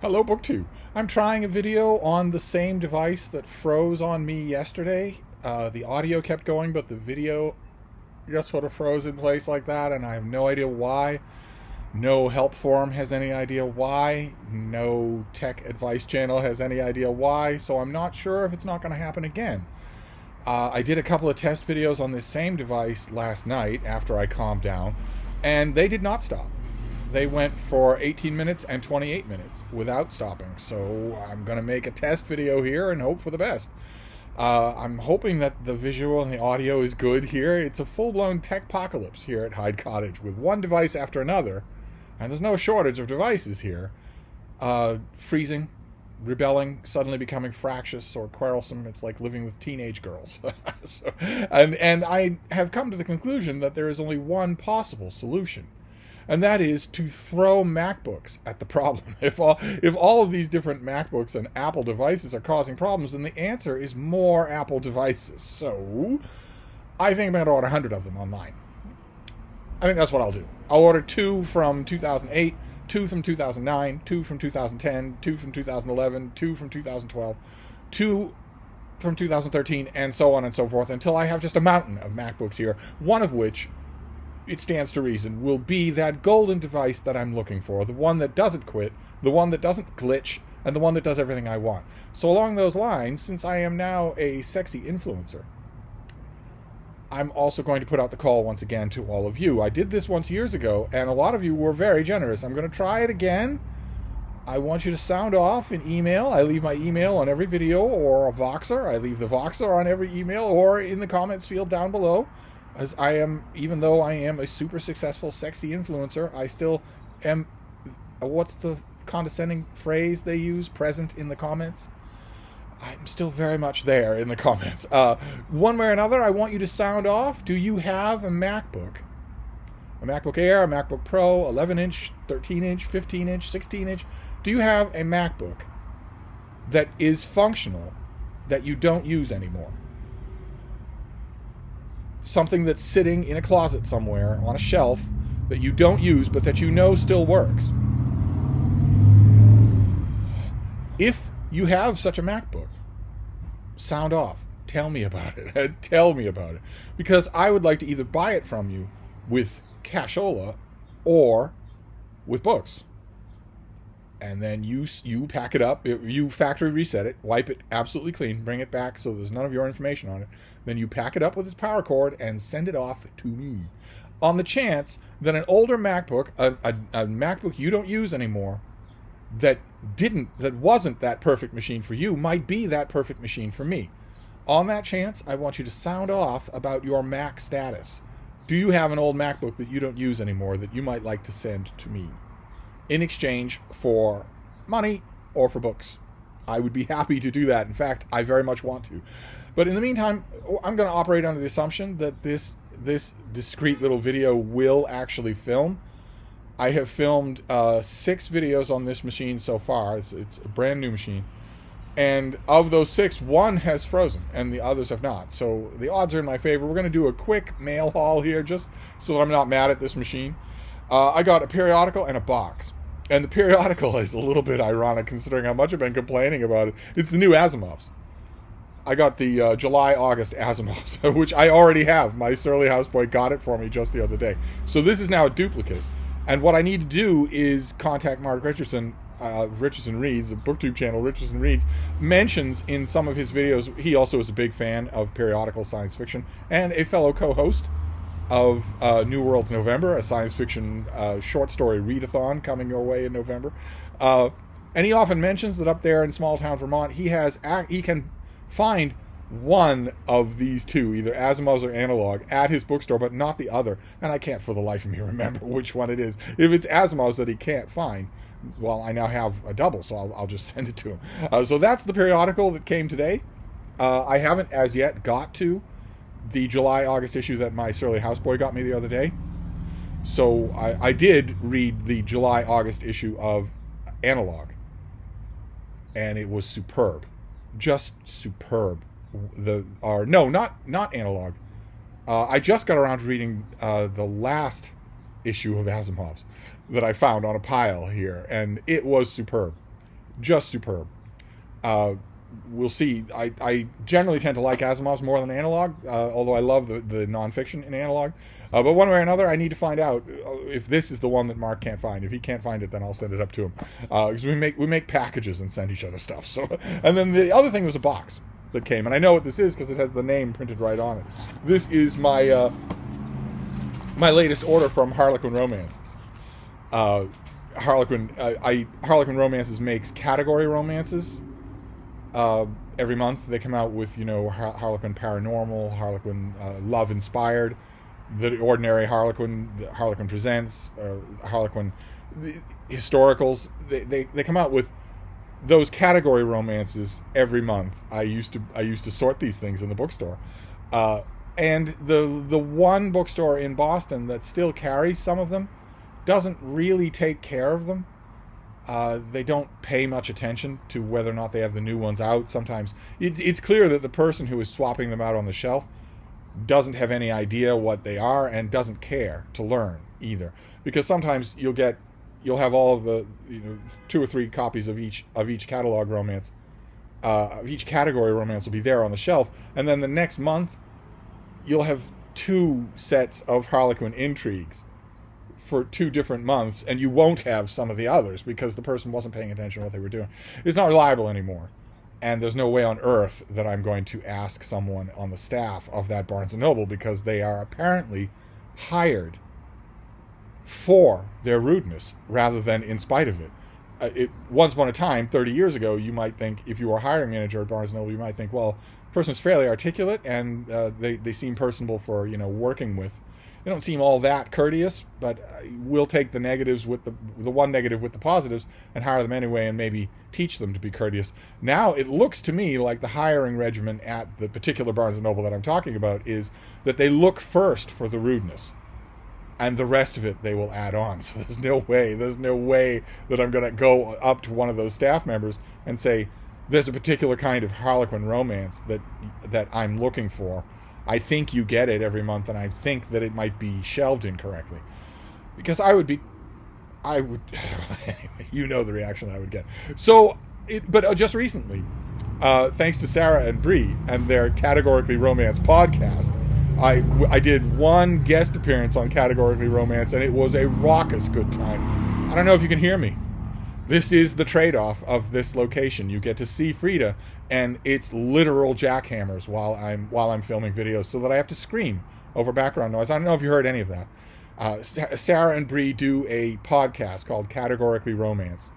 Hello, BookTube. I'm trying a video on the same device that froze on me yesterday. The audio kept going, but the video just sort of froze in place like that, and I have no idea why. No help forum has any idea why. No tech advice channel has any idea why, so I'm not sure if it's not going to happen again. I did a couple of test videos on this same device last night after I calmed down, and they did not stop. They went for 18 minutes and 28 minutes without stopping. So I'm going to make a test video here and hope for the best. I'm hoping that the visual and the audio is good here. It's a full-blown Tech-Pocalypse here at Hyde Cottage with one device after another. And there's no shortage of devices here. Freezing, rebelling, suddenly becoming fractious or quarrelsome. It's like living with teenage girls. and I have come to the conclusion that there is only one possible solution. And that is to throw MacBooks at the problem. If all of these different MacBooks and Apple devices are causing problems, then the answer is more Apple devices. So I think I'm going to order 100 of them online. I think that's what I'll do. I'll order 2 from 2008, 2 from 2009, 2 from 2010, 2 from 2011, 2 from 2012, 2 from 2013, and so on and so forth, until I have just a mountain of MacBooks here, one of which, it stands to reason, will be that golden device that I'm looking for, the one that doesn't quit, the one that doesn't glitch, and the one that does everything I want. So along those lines, since I am now a sexy influencer, I'm also going to put out the call once again to all of you. I did this once years ago, and a lot of you were very generous. I'm going to try it again. I want you to sound off in email. I leave my email on every video, or a Voxer. I leave the Voxer on every email, or in the comments field down below. As I am, even though I am a super successful, sexy influencer, I still am, what's the condescending phrase they use? Present in the comments? I'm still very much there in the comments. One way or another, I want you to sound off. Do you have a MacBook? A MacBook Air, a MacBook Pro, 11-inch, 13-inch, 15-inch, 16-inch? Do you have a MacBook that is functional that you don't use anymore? Something that's sitting in a closet somewhere on a shelf that you don't use but that you know still works. If you have such a MacBook, sound off. Tell me about it. Tell me about it. Because I would like to either buy it from you with cashola or with books. And then you pack it up, you factory reset it, wipe it absolutely clean, bring it back so there's none of your information on it. Then you pack it up with its power cord and send it off to me. On the chance that an older MacBook, a MacBook you don't use anymore, that wasn't that perfect machine for you, might be that perfect machine for me. On that chance, I want you to sound off about your Mac status. Do you have an old MacBook that you don't use anymore that you might like to send to me in exchange for money or for books? I would be happy to do that. In fact, I very much want to. But in the meantime, I'm going to operate under the assumption that this discrete little video will actually film. I have filmed 6 videos on this machine so far. It's a brand new machine. And of those 6, 1 has frozen and the others have not. So the odds are in my favor. We're going to do a quick mail haul here just so that I'm not mad at this machine. I got a periodical and a box. And the periodical is a little bit ironic considering how much I've been complaining about it. It's the new Asimovs. I got the July-August Asimovs, which I already have. My surly houseboy got it for me just the other day. So this is now a duplicate. And what I need to do is contact Mark Richardson, Richardson Reads, the BookTube channel, Richardson Reads, mentions in some of his videos, he also is a big fan of periodical science fiction and a fellow co-host of New Worlds November, a science fiction short story readathon coming your way in November. And he often mentions that up there in small town Vermont, he can find one of these two, either Asimovs or Analog, at his bookstore, but not the other. And I can't for the life of me remember which one it is. If it's Asimovs that he can't find, well, I now have a double, so I'll just send it to him. So that's the periodical that came today. I haven't as yet got to the July-August issue that my surly houseboy got me the other day. So I did read the July-August issue of Analog, and it was superb. Just superb. Not Analog. I just got around to reading the last issue of Asimovs that I found on a pile here, and it was superb. just superb. We'll see. I generally tend to like Asimov's more than Analog, although I love the nonfiction in Analog. But one way or another, I need to find out if this is the one that Mark can't find. If he can't find it, then I'll send it up to him. Because we make packages and send each other stuff. So, and then the other thing was a box that came, and I know what this is because it has the name printed right on it. This is my my latest order from Harlequin Romances. Harlequin Romances makes category romances. Every month they come out with, Harlequin Paranormal, Harlequin Love Inspired, the Ordinary Harlequin, the Harlequin Presents, Harlequin Historicals. They come out with those category romances every month. I used to sort these things in the bookstore, and the one bookstore in Boston that still carries some of them doesn't really take care of them. They don't pay much attention to whether or not they have the new ones out. Sometimes it's clear that the person who is swapping them out on the shelf doesn't have any idea what they are and doesn't care to learn either. Because sometimes you'll have all of the 2 or 3 copies of each catalog romance, of each category romance will be there on the shelf, and then the next month you'll have 2 sets of Harlequin intrigues for 2 different months, and you won't have some of the others because the person wasn't paying attention to what they were doing. It's not reliable anymore, and there's no way on earth that I'm going to ask someone on the staff of that Barnes & Noble, because they are apparently hired for their rudeness rather than in spite of it. Once upon a time, 30 years ago, you might think, if you were a hiring manager at Barnes & Noble, you might think, well, the person's fairly articulate and they seem personable for working with. They don't seem all that courteous, but we'll take the negatives with the one negative with the positives and hire them anyway and maybe teach them to be courteous. Now it looks to me like the hiring regimen at the particular Barnes & Noble that I'm talking about is that they look first for the rudeness, and the rest of it they will add on. So there's no way that I'm going to go up to one of those staff members and say, there's a particular kind of Harlequin romance that I'm looking for. I think you get it every month, and I think that it might be shelved incorrectly. Because I would, anyway, the reaction I would get. So, but just recently, thanks to Sarah and Bree and their Categorically Romance podcast, I did one guest appearance on Categorically Romance, and it was a raucous good time. I don't know if you can hear me. This is the trade-off of this location. You get to see Frida, and it's literal jackhammers while I'm filming videos, so that I have to scream over background noise. I don't know if you heard any of that. Sarah and Bree do a podcast called Categorically Romance,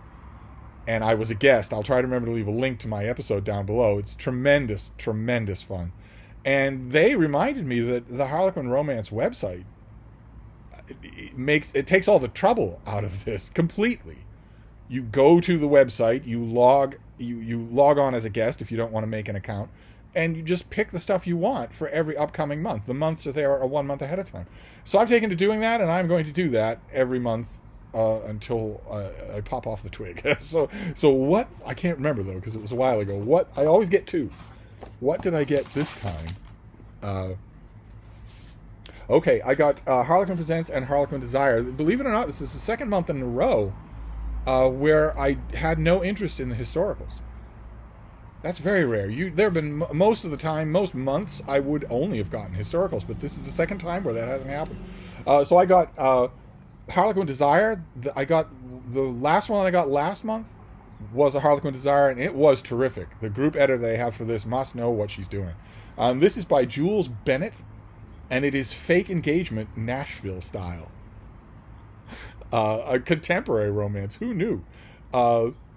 and I was a guest. I'll try to remember to leave a link to my episode down below. It's tremendous, tremendous fun. And they reminded me that the Harlequin Romance website, it takes all the trouble out of this completely. You go to the website, you log on as a guest if you don't want to make an account, and you just pick the stuff you want for every upcoming month. The months are there 1 month ahead of time. So I've taken to doing that, and I'm going to do that every month until I pop off the twig. So what? I can't remember, though, because it was a while ago. What? I always get 2. What did I get this time? Okay, I got Harlequin Presents and Harlequin Desire. Believe it or not, this is the second month in a row where I had no interest in the historicals. That's very rare. There have been most of the time, most months, I would only have gotten historicals, but this is the second time where that hasn't happened. So I got Harlequin Desire. I got the last one I got last month was a Harlequin Desire, and it was terrific. The group editor they have for this must know what she's doing. This is by Jules Bennett, and it is fake engagement Nashville style. A contemporary romance. Who knew?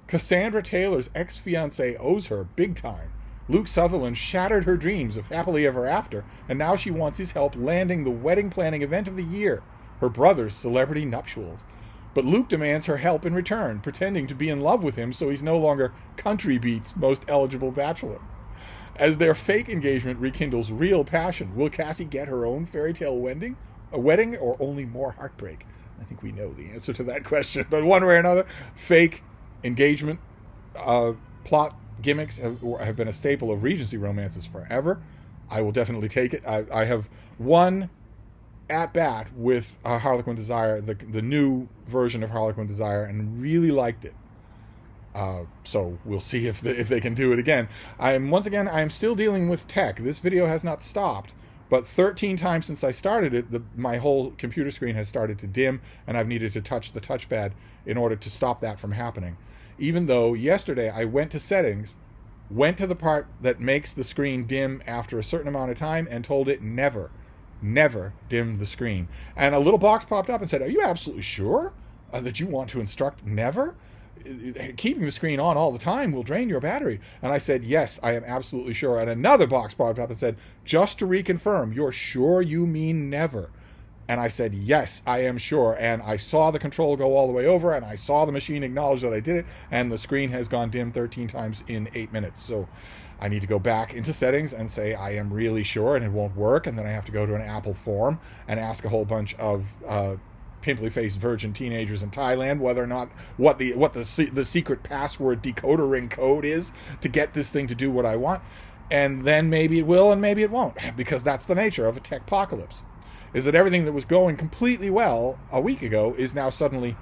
Cassandra Taylor's ex-fiancé owes her big time. Luke Sutherland shattered her dreams of happily ever after, and now she wants his help landing the wedding planning event of the year, her brother's celebrity nuptials. But Luke demands her help in return, pretending to be in love with him so he's no longer Country Beat's most eligible bachelor. As their fake engagement rekindles real passion, will Cassie get her own fairy tale wedding, or only more heartbreak? I think we know the answer to that question, but one way or another, fake engagement plot gimmicks have been a staple of Regency romances forever. I will definitely take it. I have one at bat with Harlequin Desire, the new version of Harlequin Desire, and really liked it. So we'll see if they can do it again. I am still dealing with tech. This video has not stopped, but 13 times since I started it, my whole computer screen has started to dim, and I've needed to touch the touchpad in order to stop that from happening. Even though yesterday I went to settings, went to the part that makes the screen dim after a certain amount of time, and told it never dim the screen. And a little box popped up and said, "Are you absolutely sure that you want to instruct never? Keeping the screen on all the time will drain your battery." And I said, "Yes, I am absolutely sure." And another box popped up and said, "Just to reconfirm, you're sure you mean never?" And I said, "Yes, I am sure." And I saw the control go all the way over, and I saw the machine acknowledge that I did it, and the screen has gone dim 13 times in 8 minutes. So I need to go back into settings and say I am really sure, and it won't work. And then I have to go to an Apple forum and ask a whole bunch of pimply-faced virgin teenagers in Thailand whether or not what the secret password decoder ring code is to get this thing to do what I want. And then maybe it will and maybe it won't, because that's the nature of a tech-pocalypse, is that everything that was going completely well a week ago is now suddenly...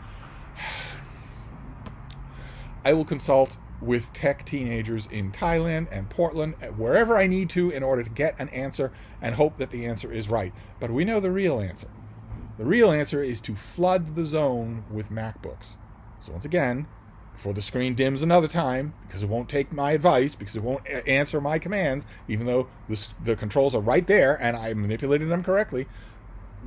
I will consult with tech teenagers in Thailand and Portland, wherever I need to, in order to get an answer and hope that the answer is right. But we know the real answer. The real answer is to flood the zone with MacBooks. So once again, before the screen dims another time, because it won't take my advice, because it won't answer my commands, even though the controls are right there and I manipulated them correctly,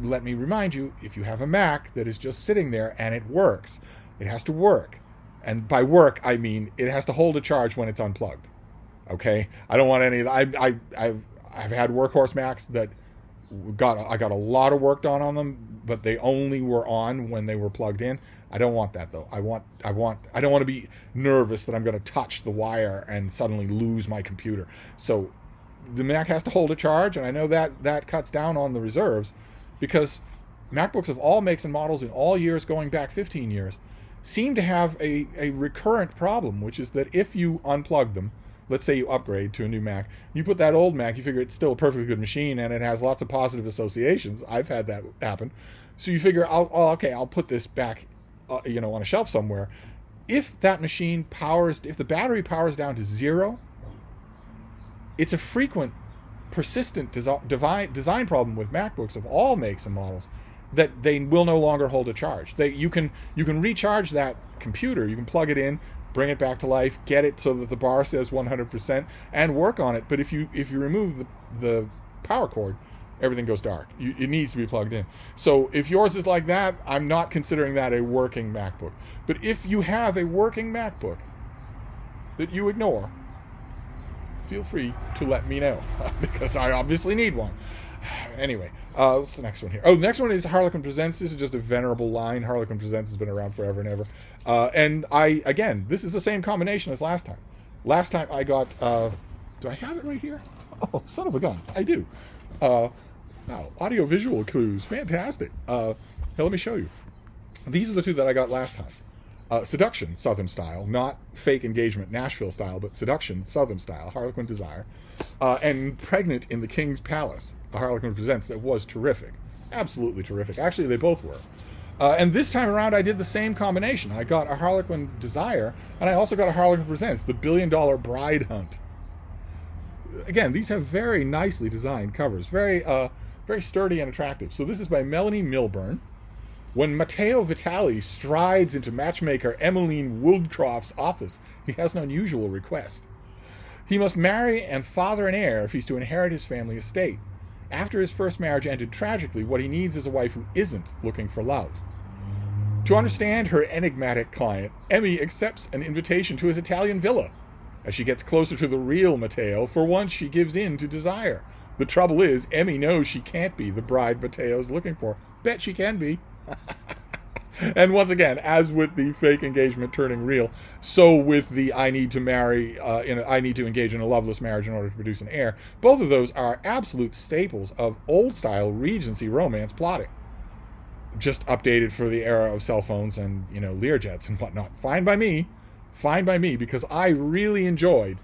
let me remind you, if you have a Mac that is just sitting there and it works, it has to work. And by work, I mean it has to hold a charge when it's unplugged. Okay? I don't want any... I've had workhorse Macs that I got a lot of work done on them, but they only were on when they were plugged in. I don't want that, though. I don't want to be nervous that I'm going to touch the wire and suddenly lose my computer. So the Mac has to hold a charge, and I know that cuts down on the reserves, because MacBooks of all makes and models in all years going back 15 years seem to have a recurrent problem, which is that if you unplug them, let's say you upgrade to a new Mac, you put that old Mac, you figure it's still a perfectly good machine and it has lots of positive associations. I've had that happen. So you figure, I'll put this back on a shelf somewhere. If that machine if the battery powers down to 0, it's a frequent, persistent design problem with MacBooks of all makes and models, that they will no longer hold a charge. You can recharge that computer, you can plug it in, bring it back to life, get it so that the bar says 100%, and work on it. But if you remove the power cord, everything goes dark. It needs to be plugged in. So if yours is like that, I'm not considering that a working MacBook. But if you have a working MacBook that you ignore, feel free to let me know, because I obviously need one. Anyway, what's the next one here? Oh, the next one is Harlequin Presents. This is just a venerable line. Harlequin Presents has been around forever and ever. And this is the same combination as last time. Last time I got, do I have it right here? Oh, son of a gun. I do. Wow, audio-visual clues. Fantastic. Here, let me show you. These are the two that I got last time. Seduction, Southern Style. Not Fake Engagement, Nashville Style, but Seduction, Southern Style. Harlequin Desire. And Pregnant in the King's Palace, a Harlequin Presents that was terrific. Absolutely terrific. Actually, they both were. And this time around, I did the same combination. I got a Harlequin Desire, and I also got a Harlequin Presents, the $1 Billion Bride Hunt. Again, these have very nicely designed covers. Very sturdy and attractive. So this is by Melanie Milburn. When Matteo Vitali strides into matchmaker Emmeline Woodcroft's office, he has an unusual request. He must marry and father an heir if he's to inherit his family estate. After his first marriage ended tragically, what he needs is a wife who isn't looking for love. To understand her enigmatic client, Emmy accepts an invitation to his Italian villa. As she gets closer to the real Matteo, for once she gives in to desire. The trouble is, Emmy knows she can't be the bride Matteo's looking for. Bet she can be. And once again, as with the fake engagement turning real, so with the I need to engage in a loveless marriage in order to produce an heir, both of those are absolute staples of old-style Regency romance plotting. Just updated for the era of cell phones and, Learjets and whatnot. Fine by me, because I really enjoyed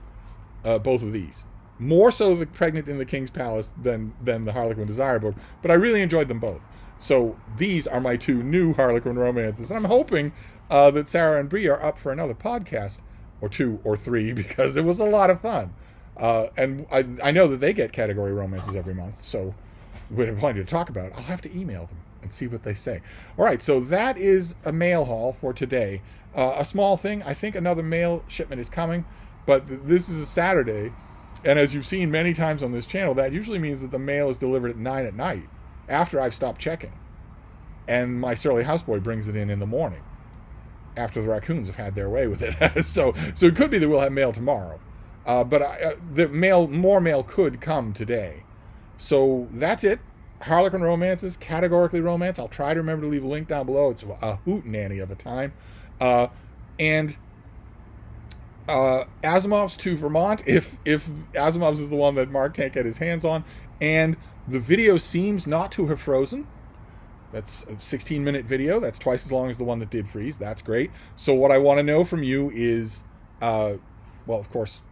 both of these. More so the Pregnant in the King's Palace than the Harlequin Desire book, but I really enjoyed them both. So these are my two new Harlequin romances. And I'm hoping that Sarah and Bree are up for another podcast or 2 or 3 because it was a lot of fun. And I know that they get category romances every month, so we have plenty to talk about. I'll have to email them and see what they say. All right, so that is a mail haul for today. A small thing, I think another mail shipment is coming, but this is a Saturday, and as you've seen many times on this channel, that usually means that the mail is delivered at 9 at night, after I've stopped checking. And my surly houseboy brings it in the morning, after the raccoons have had their way with it. so it could be that we'll have mail tomorrow. But more mail could come today. So that's it. Harlequin Romances, Categorically Romance. I'll try to remember to leave a link down below. It's a hootenanny of a time. And Asimov's to Vermont, if Asimov's is the one that Mark can't get his hands on. And the video seems not to have frozen. That's a 16-minute video. That's twice as long as the one that did freeze. That's great. So what I want to know from you is, well, of course,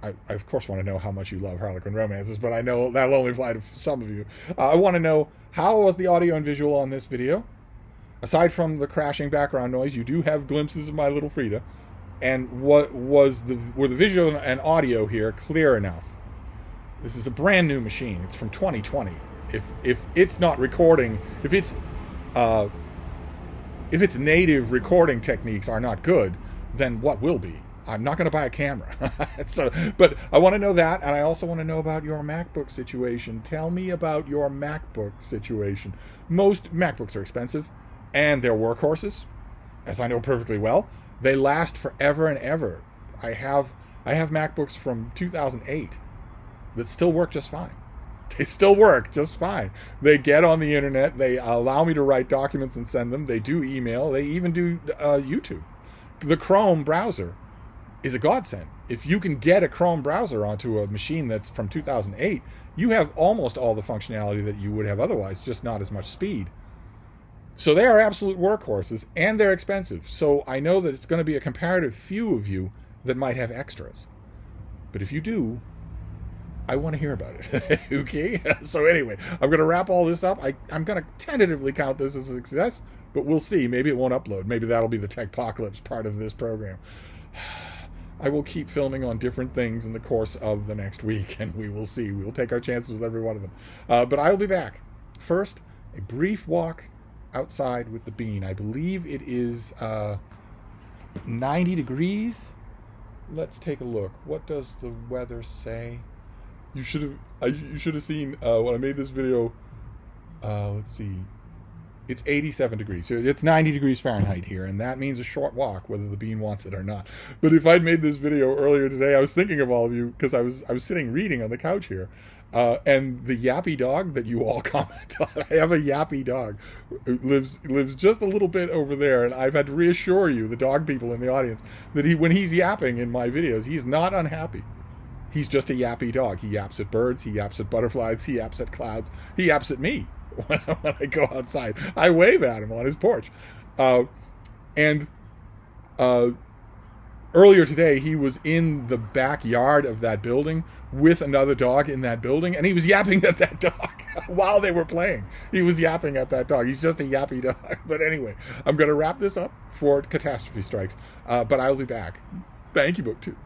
I of course want to know how much you love Harlequin Romances, but I know that'll only apply to some of you. I want to know, how was the audio and visual on this video? Aside from the crashing background noise, you do have glimpses of my little Frida. And were the visual and audio here clear enough? This is a brand new machine. It's from 2020. If it's not recording, if its native recording techniques are not good, then what will be? I'm not going to buy a camera. But I want to know that, and I also want to know about your MacBook situation. Tell me about your MacBook situation. Most MacBooks are expensive, and they're workhorses, as I know perfectly well. They last forever and ever. I have MacBooks from 2008 that still work just fine. They still work just fine. They get on the internet. They allow me to write documents and send them. They do email. They even do YouTube. The Chrome browser is a godsend. If you can get a Chrome browser onto a machine that's from 2008, you have almost all the functionality that you would have otherwise, just not as much speed. So they are absolute workhorses, and they're expensive. So I know that it's going to be a comparative few of you that might have extras. But if you do, I want to hear about it. Okay? So anyway, I'm going to wrap all this up. I'm going to tentatively count this as a success, but we'll see. Maybe it won't upload. Maybe that'll be the Tech-Pocalypse part of this program. I will keep filming on different things in the course of the next week, and we will see. We will take our chances with every one of them. But I will be back. First, a brief walk outside with the bean. I believe it is 90 degrees. Let's take a look. What does the weather say? You should have seen when I made this video. Let's see. It's 87 degrees. So it's 90 degrees Fahrenheit here, and that means a short walk, whether the bean wants it or not. But if I'd made this video earlier today, I was thinking of all of you because I was sitting reading on the couch here. And the yappy dog that you all comment on, I have a yappy dog who lives just a little bit over there, and I've had to reassure you, the dog people in the audience, that when he's yapping in my videos, he's not unhappy. He's just a yappy dog. He yaps at birds, he yaps at butterflies, he yaps at clouds, he yaps at me when I go outside. I wave at him on his porch. Earlier today, he was in the backyard of that building with another dog in that building, and he was yapping at that dog while they were playing. He was yapping at that dog. He's just a yappy dog. But anyway, I'm going to wrap this up for Catastrophe Strikes, but I'll be back. Thank you, BookTube.